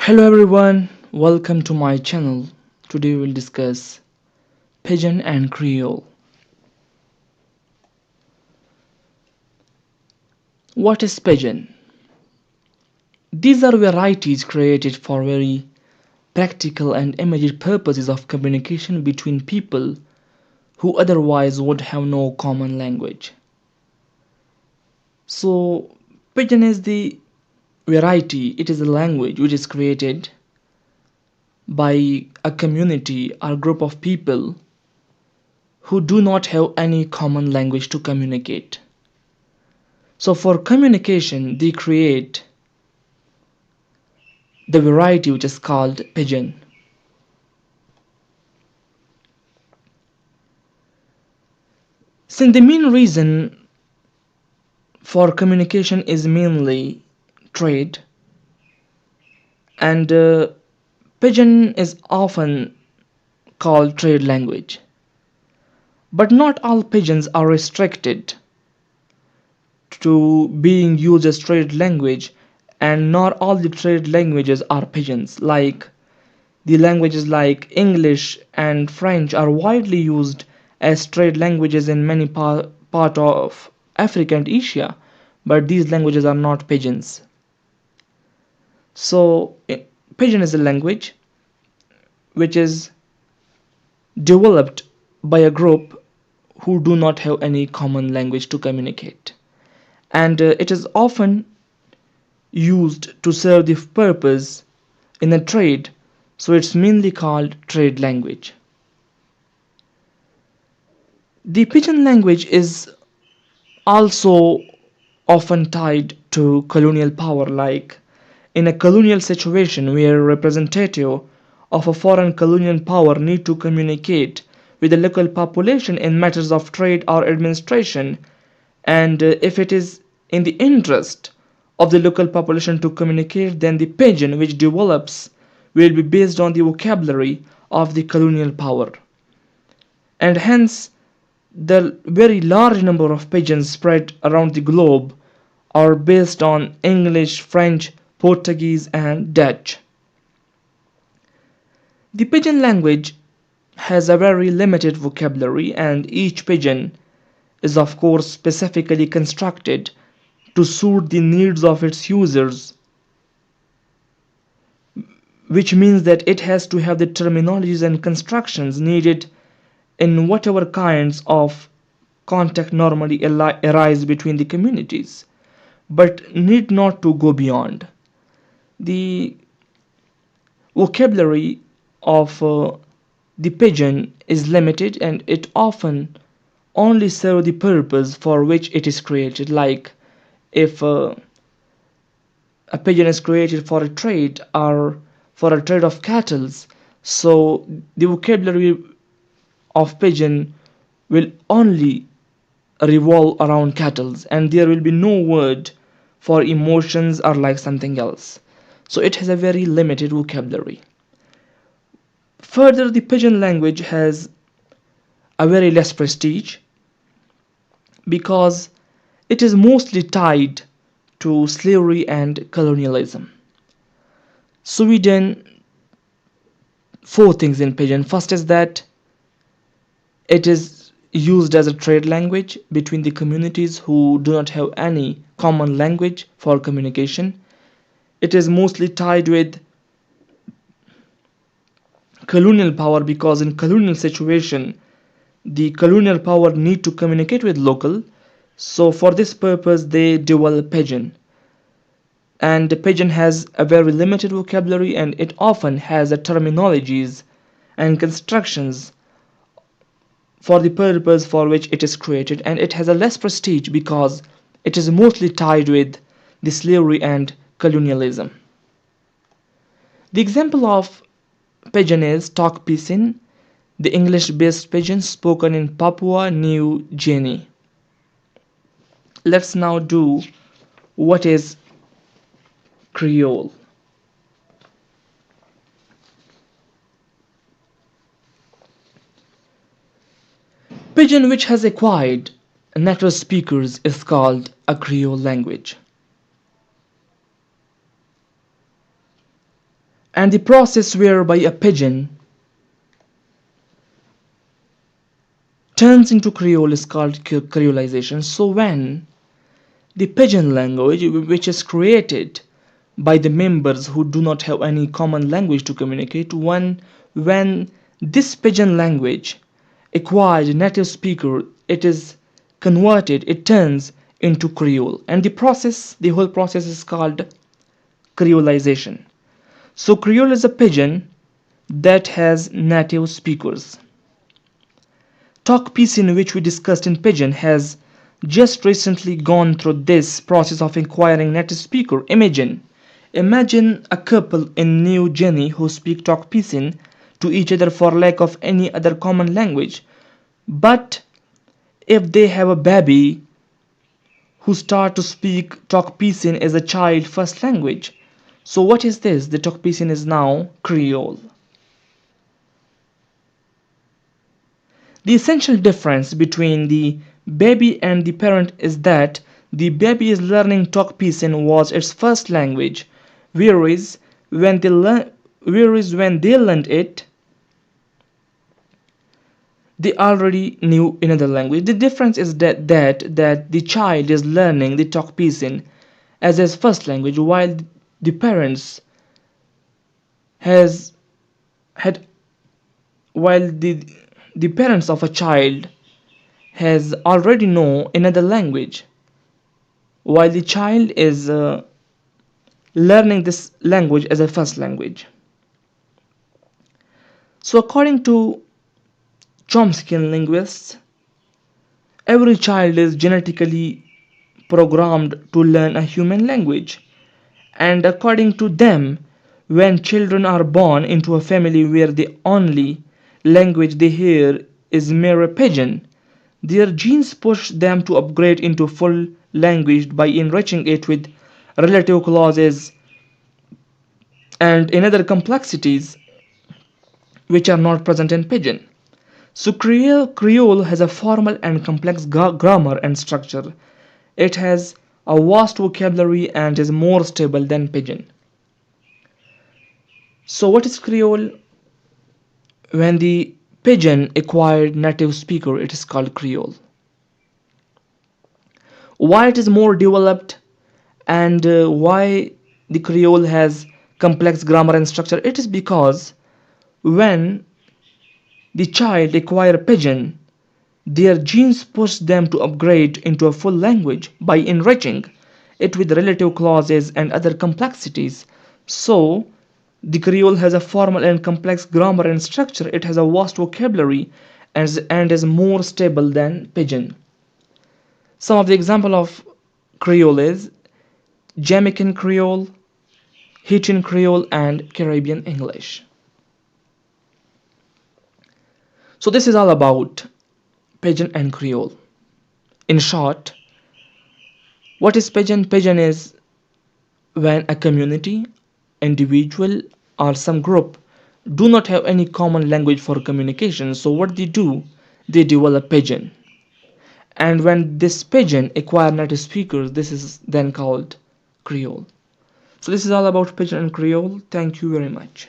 Hello everyone, welcome to my channel. Today we'll discuss Pidgin and Creole. What is Pidgin? These are varieties created for very practical and immediate purposes of communication between people who otherwise would have no common language. So, Pidgin is the variety, it is a language which is created by a community or group of people who do not have any common language to communicate. So for communication, they create the variety which is called Pidgin. Since the main reason for communication is mainly trade, and Pidgin is often called trade language. But not all Pidgins are restricted to being used as trade language, and not all the trade languages are Pidgins. Like the languages like English and French are widely used as trade languages in many part of Africa and Asia, but these languages are not Pidgins. So Pidgin is a language which is developed by a group who do not have any common language to communicate, and it is often used to serve the purpose in a trade, so it's mainly called trade language. The Pidgin language is also often tied to colonial power, like in a colonial situation where a representative of a foreign colonial power need to communicate with the local population in matters of trade or administration, and if it is in the interest of the local population to communicate, then the Pidgin which develops will be based on the vocabulary of the colonial power, and hence the very large number of Pidgins spread around the globe are based on English, French, Portuguese, and Dutch. The Pidgin language has a very limited vocabulary, and each Pidgin is of course specifically constructed to suit the needs of its users, which means that it has to have the terminologies and constructions needed in whatever kinds of contact normally arise between the communities, but need not to go beyond. The vocabulary of the Pidgin is limited, and it often only serves the purpose for which it is created. Like if a Pidgin is created for a trade or for a trade of cattle, so the vocabulary of Pidgin will only revolve around cattle, and there will be no word for emotions or like something else. So it has a very limited vocabulary. Further, the Pidgin language has a very less prestige because it is mostly tied to slavery and colonialism. So we done four things in Pidgin. First is that it is used as a trade language between the communities who do not have any common language for communication. It is mostly tied with colonial power because in colonial situation the colonial power need to communicate with local, so for this purpose they develop Pidgin. And the Pidgin has a very limited vocabulary, and it often has the terminologies and constructions for the purpose for which it is created, and it has a less prestige because it is mostly tied with the slavery and colonialism. The example of Pidgin is Tok Pisin, the English-based Pidgin spoken in Papua New Guinea. Let's now do what is Creole. Pidgin which has acquired native speakers is called a Creole language. And the process whereby a pigeon turns into Creole is called creolization. So when the pidgin language, which is created by the members who do not have any common language to communicate, when this pidgin language acquires native speaker, it is converted, it turns into Creole. And the whole process is called creolization. So Creole is a pidgin that has native speakers. Talk Piecing, which we discussed in Pidgin, has just recently gone through this process of acquiring native speaker. Imagine a couple in New Guinea who speak Talk Piecing to each other for lack of any other common language. But if they have a baby who start to speak Talk Piecing as a child first language, so what is this? The Talk Piecing is now Creole. The essential difference between the baby and the parent is that the baby is learning Talk Piecing was its first language, whereas when they learned it, they already knew another language. The difference is that the child is learning the Talk Piecing as his first language, while the parents has had while the parents of a child has already know another language, while the child is learning this language as a first language. So according to Chomsky linguists, every child is genetically programmed to learn a human language, and according to them, when children are born into a family where the only language they hear is mere pidgin, their genes push them to upgrade into full language by enriching it with relative clauses and in other complexities which are not present in pidgin. So Creole has a formal and complex grammar and structure. It has a vast vocabulary and is more stable than pidgin. So what is Creole? When the pidgin acquired native speaker, it is called Creole. Why it is more developed and why the Creole has complex grammar and structure? It is because when the child acquire pidgin, their genes push them to upgrade into a full language by enriching it with relative clauses and other complexities. So the Creole has a formal and complex grammar and structure. It has a vast vocabulary and is more stable than pidgin. Some of the example of Creole is Jamaican Creole, Haitian Creole, and Caribbean English. So this is all about Pidgin and Creole. In short, what is Pidgin? Pidgin is when a community, individual, or some group do not have any common language for communication. So what they do, they develop Pidgin. And when this Pidgin acquire native speakers, this is then called Creole. So this is all about Pidgin and Creole. Thank you very much.